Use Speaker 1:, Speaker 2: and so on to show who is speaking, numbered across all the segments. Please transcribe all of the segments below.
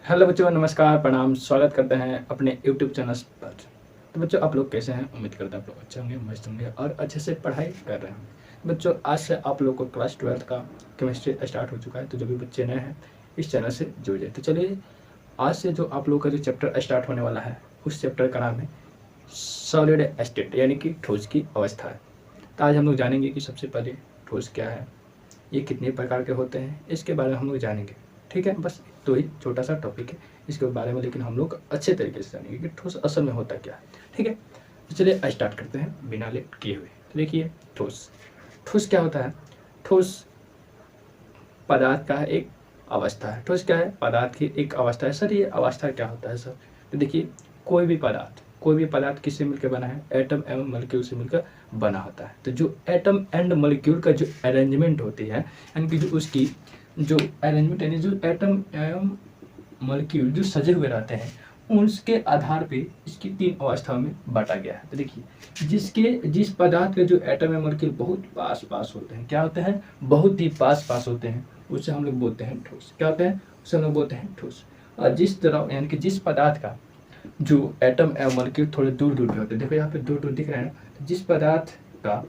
Speaker 1: Hello बच्चों, नमस्कार, प्रणाम, स्वागत करते हैं अपने यूट्यूब चैनल पर। तो बच्चों, आप लोग कैसे हैं? उम्मीद करते हैं आप लोग अच्छे होंगे, मस्त होंगे और अच्छे से पढ़ाई कर रहे हैं। बच्चों, आज से आप लोग को क्लास 12th का केमिस्ट्री स्टार्ट हो चुका है, तो जो भी बच्चे नए हैं इस चैनल से जुड़ जाए। तो चलिए, आज से जो आप लोग का जो चैप्टर स्टार्ट होने वाला है उस चैप्टर का नाम है सॉलिड स्टेट, यानी कि ठोस की अवस्था है। तो आज हम लोग जानेंगे कि सबसे पहले ठोस क्या है, ये कितने प्रकार के होते हैं, इसके बारे में हम लोग जानेंगे। ठीक है, बस तो ही छोटा सा टॉपिक है इसके बारे में, लेकिन हम लोग अच्छे तरीके से जानेंगे कि ठोस असल में होता क्या है। ठीक है, तो चलिए स्टार्ट करते हैं बिना लेट किए हुए। तो देखिए, ठोस ठोस क्या होता है? ठोस पदार्थ का एक अवस्था है। ठोस क्या है? पदार्थ की एक अवस्था है। सर, ये अवस्था क्या होता है सर? तो देखिए, कोई भी पदार्थ किससे मिलकर बना है? एटम एवं मॉलिक्यूल से मिलकर बना होता है। तो जो एटम एंड मॉलिक्यूल का जो अरेंजमेंट होती है, यानी कि जो उसकी जो अरेंजमेंट, यानी जो एटम एवं मॉलिक्यूल जो सजे हुए रहते हैं, उसके आधार पे इसकी 3 अवस्थाओं में बांटा गया है। तो देखिए, जिस पदार्थ के जो एटम एवं मॉलिक्यूल बहुत पास होते हैं, क्या होते हैं? बहुत ही पास होते हैं, उसे हम लोग बोलते हैं ठोस। क्या होते हैं? उसे हम लोग बोलते हैं ठोस। और जिस तरह, यानी कि जिस पदार्थ का जो एटम एवं मॉलिक्यूल थोड़े दूर दूर पे होते हैं, देखो यहाँ पे दूर दूर दिख रहे हैं ना, तो जिस पदार्थ का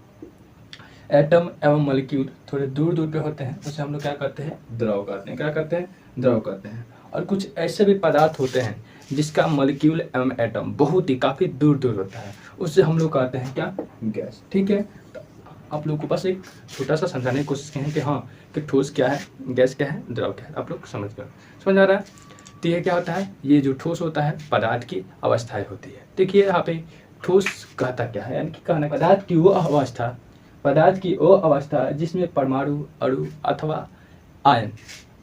Speaker 1: एटम एवं मॉलिक्यूल थोड़े दूर दूर पे होते हैं उसे हम लोग क्या करते हैं? द्रव कहते हैं। क्या करते हैं? द्रव कहते हैं। और कुछ ऐसे भी पदार्थ होते हैं जिसका मॉलिक्यूल एवं एटम बहुत ही काफ़ी दूर दूर होता है, उससे हम लोग कहते हैं क्या? गैस। ठीक है, तो आप लोग को बस एक छोटा सा समझाने की कोशिश करें कि हाँ, कि ठोस क्या है, गैस क्या है, द्रव क्या है। आप लोग समझ आ रहा है? तो ये क्या होता है? ये जो ठोस होता है पदार्थ की अवस्थाएं होती है। देखिए यहाँ पे ठोस कहता क्या है, यानी कि कहना पदार्थ की वो अवस्था जिसमें परमाणु, अणु अथवा आयन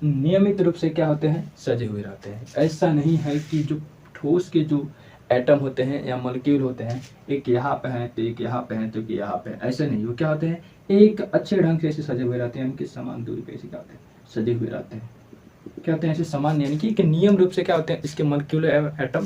Speaker 1: नियमित रूप से क्या होते हैं? सजे हुए रहते हैं। ऐसा नहीं है कि जो ठोस के जो एटम होते हैं या मॉलिक्यूल होते हैं, एक यहाँ पे है तो एक यहाँ पे है तो एक यहाँ पे है, ऐसे नहीं। वो क्या होते हैं? एक अच्छे ढंग से ऐसे सजे हुए रहते हैं, यानी कि समान दूरी पे ऐसे क्या होते हैं? सजे हुए रहते हैं। क्या होते हैं? ऐसे समान, यानी कि नियम रूप से क्या होते हैं? इसके मॉलिक्यूल एवं एटम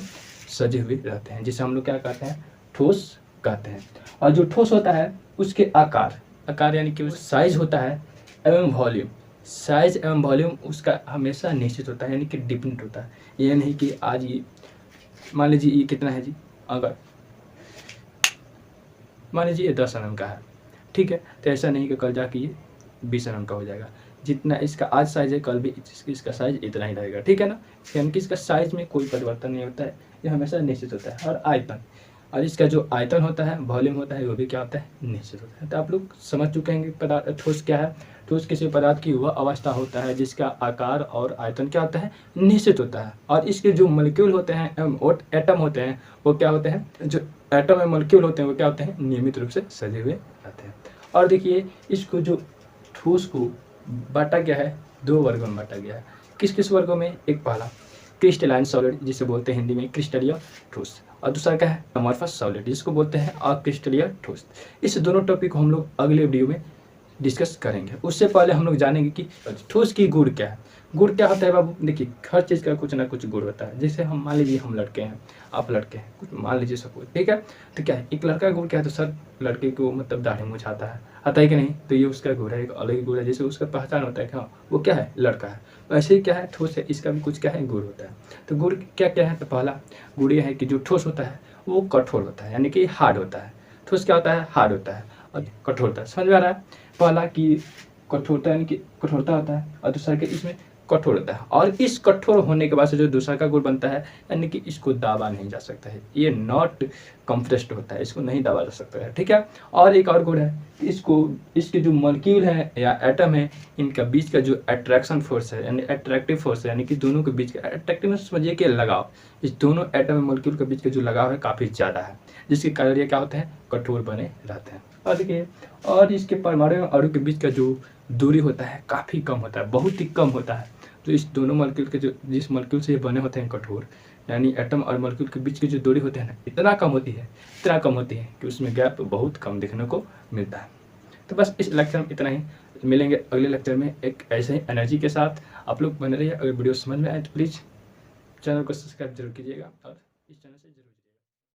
Speaker 1: सजे हुए रहते हैं, जिसे हम लोग क्या कहते हैं? ठोस कहते हैं। और जो ठोस होता है उसके आकार यानी कि साइज होता है एवं वॉल्यूम, साइज एवं वॉल्यूम उसका हमेशा निश्चित होता है, यानी कि डिफरेंट होता है। ये नहीं कि आज ये मान लीजिए ये कितना है जी, अगर मान लीजिए ये 10 mm का है, ठीक है, तो ऐसा नहीं कि कल जाके ये 20 mm का हो जाएगा। जितना इसका आज साइज है कल भी इसका साइज इतना ही रहेगा। ठीक है ना, यानी कि इसका साइज में कोई परिवर्तन नहीं होता है, ये हमेशा निश्चित होता है। और आयतन, और इसका जो आयतन होता है, वॉल्यूम होता है, वो भी क्या होता है? निश्चित होता है। तो आप लोग समझ चुके हैं कि पदार्थ ठोस क्या है। ठोस किसी पदार्थ की वह अवस्था होता है जिसका आकार और आयतन क्या होता है? निश्चित होता है। और इसके जो मॉलिक्यूल होते हैं और एटम होते हैं, वो क्या होते हैं? जो एटम और मॉलिक्यूल होते हैं वो क्या होते हैं? नियमित रूप से सजे हुए रहते हैं। और देखिए, इसको जो ठोस को बांटा गया है 2 वर्गों में बांटा गया है। किस किस वर्गों में? एक पहला क्रिस्टलाइन सॉलिड, जिसे बोलते हैं हिंदी में क्रिस्टलीय ठोस, और दूसरा क्या है? अमॉर्फस सॉलिड, जिसको बोलते हैं अक्रिस्टलीय ठोस। इस दोनों टॉपिक को हम लोग अगले वीडियो में डिस्कस करेंगे। उससे पहले हम लोग जानेंगे कि ठोस की गुण क्या है। गुण क्या होता है बाबू? देखिए, हर चीज़ का कुछ ना कुछ गुण होता है। जैसे हम मान लीजिए हम लड़के हैं, आप लड़के हैं, कुछ मान लीजिए सपोज, ठीक है, तो क्या है? एक लड़का का गुण क्या है? तो सर, लड़के को मतलब दाढ़ी मूंछ आता है कि नहीं? तो ये उसका गुण है, एक अलग ही गुण है। जैसे उसका पहचान होता है कि हाँ, वो क्या है? लड़का है। वैसे ही क्या है? ठोस है, इसका भी कुछ क्या है? गुण होता है। तो गुण क्या क्या है? तो पहला गुण ये है कि जो ठोस होता है वो कठोर होता है, यानी कि हार्ड होता है। ठोस क्या होता है? हार्ड होता है और कठोर होता है। समझ में आ रहा है? पहला कि कठोरता, यानी कि कठोरता होता है, और दूसरा कि इसमें कठोर होता है। और इस कठोर होने के बाद से जो दूसरा का गुण बनता है, यानी कि इसको दाबा नहीं जा सकता है, ये नॉट कंप्रेस्ड होता है, इसको नहीं दाबा जा सकता है। ठीक है, और एक और गुण है, इसको इसके जो मॉलिक्यूल है या एटम है, इनका बीच का जो अट्रैक्शन फोर्स है, यानी अट्रैक्टिव फोर्स है, यानी कि दोनों के बीच का अट्रैक्टिव समझिए कि लगाव, इस दोनों एटम और मॉलिक्यूल के बीच का जो लगाव है काफ़ी ज़्यादा है, जिसके कारण ये क्या होते हैं? कठोर बने रहते हैं। और देखिए, और इसके परमाणु और अणु के बीच का जो दूरी होता है काफ़ी कम होता है, बहुत ही कम होता है। तो इस दोनों मॉलिक्यूल के जो जिस मॉलिक्यूल से ये बने होते हैं कठोर, यानी एटम और मॉलिक्यूल के बीच की जो दूरी होती है ना, इतना कम होती है कि उसमें गैप बहुत कम देखने को मिलता है। तो बस इस लेक्चर में इतना ही। मिलेंगे अगले लेक्चर में एक ऐसे ही एनर्जी के साथ। आप लोग बने रहिए। अगर वीडियो समझ में आए तो प्लीज़ चैनल को सब्सक्राइब जरूर कीजिएगा और इस चैनल से